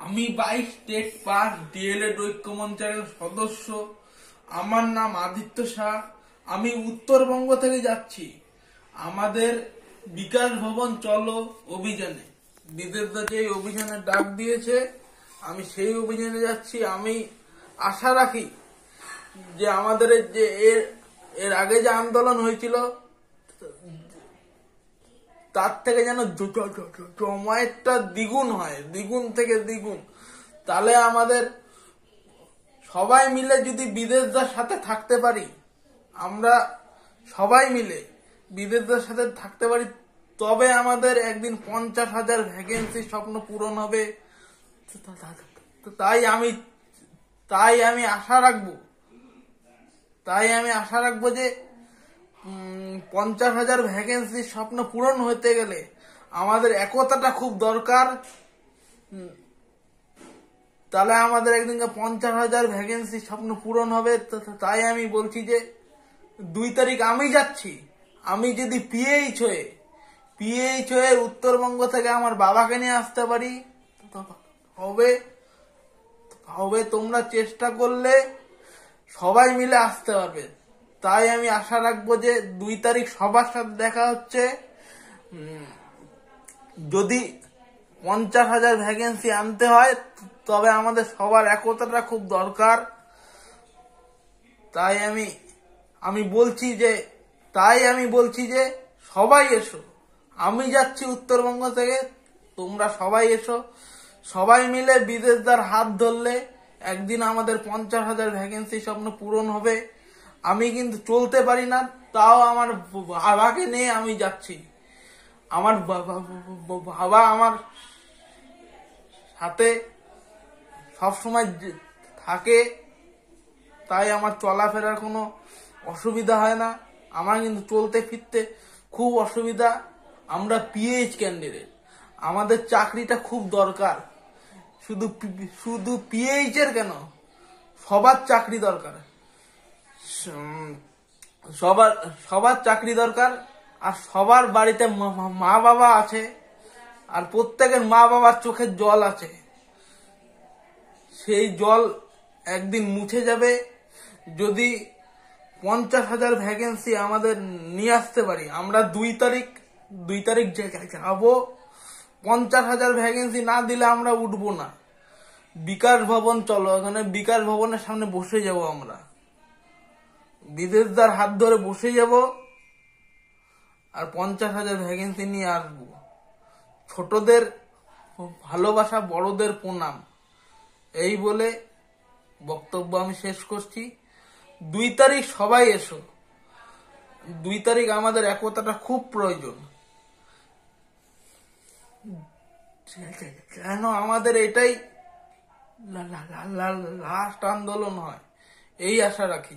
আমি 22 state pass D.El.Ed ঐক্যমঞ্চের সদস্য। আমার নাম আদিত্য শাহ। আমি উত্তরবঙ্গ থেকে যাচ্ছি আমাদের বিকাশ ভবন চলো অভিযানে। বিদেশদা যে অভিযানে ডাক দিয়েছে, আমি সেই অভিযানে যাচ্ছি। আমি আশা রাখি যে আমাদের যে এর আগে যে আন্দোলন হয়েছিল তার থেকে যেন জমায়েতটা দ্বিগুণ হয়, দ্বিগুণ থেকে দ্বিগুণ। তাহলে আমাদের সবাই মিলে যদি বিদেশদার সাথে থাকতে পারি, আমরা সবাই মিলে বিদেশদার সাথে থাকতে পারি, তবে আমাদের একদিন 50,000 ভ্যাকেন্সি স্বপ্ন পূরণ হবে। তাই আমি আশা রাখবো যে 50,000 ভ্যাকেন্সি স্বপ্ন পূরণ হতে গেলে আমাদের একতাটা খুব দরকার। তাহলে আমাদের একদিন 50,000 ভ্যাকেন্সি স্বপ্ন পূরণ হবে। তাই আমি বলছি যে 2 তারিখ আমি যাচ্ছি। আমি যদি পিএইচ হয়ে উত্তরবঙ্গ থেকে আমার বাবাকে নিয়ে আসতে পারি, হবে তোমরা চেষ্টা করলে সবাই মিলে আসতে পারবে। তাই আমি আশা রাখবো যে 2 তারিখ সবার সাথে দেখা হচ্ছে। যদি 50,000 ভ্যাকেন্সি আনতে হয়, তবে আমাদের সবার একতাটা খুব দরকার। তাই আমি বলছি যে সবাই এসো। আমি যাচ্ছি উত্তরবঙ্গ থেকে, তোমরা সবাই এসো। সবাই মিলে বিদেশদার হাত ধরলে একদিন আমাদের 50,000 ভ্যাকেন্সি স্বপ্ন পূরণ হবে। আমি কিন্তু চলতে পারি না, তাও আমার বাবাকে নিয়ে আমি যাচ্ছি। আমার বাবা আমার সাথে সবসময় থাকে, তাই আমার চলাফেরার কোনো অসুবিধা হয় না। আমার কিন্তু চলতে ফিরতে খুব অসুবিধা। আমরা পিএইচ ক্যান্ডিডেট, আমাদের চাকরিটা খুব দরকার। শুধু পিএইচ এর কেন, সবার চাকরি দরকার। সবার চাকরি দরকার। আর সবার বাড়িতে মা বাবা আছে, আর প্রত্যেকের মা বাবার চোখের জল আছে। সেই জল একদিন মুছে যাবে যদি 50,000 ভ্যাকেন্সি আমাদের নিয়ে আসতে পারি। আমরা 2 তারিখ যাবো। 50,000 ভ্যাকেন্সি না দিলে আমরা উঠবো না। বিকাশ ভবন চলো, ওখানে বিকাশ ভবনের সামনে বসে যাব। আমরা বিদেশদার হাত ধরে বসে যাব আর 50,000 ভ্যাকেন্সি নিয়ে আসবো। ছোটদের ভালোবাসা, বড়দের প্রণাম, এই বলে বক্তব্য আমি শেষ করছি। 2 তারিখ সবাই এসো। 2 তারিখ আমাদের একতাটা খুব প্রয়োজন। কেন আমাদের এটাই লাস্ট আন্দোলন হয়, এই আশা রাখি।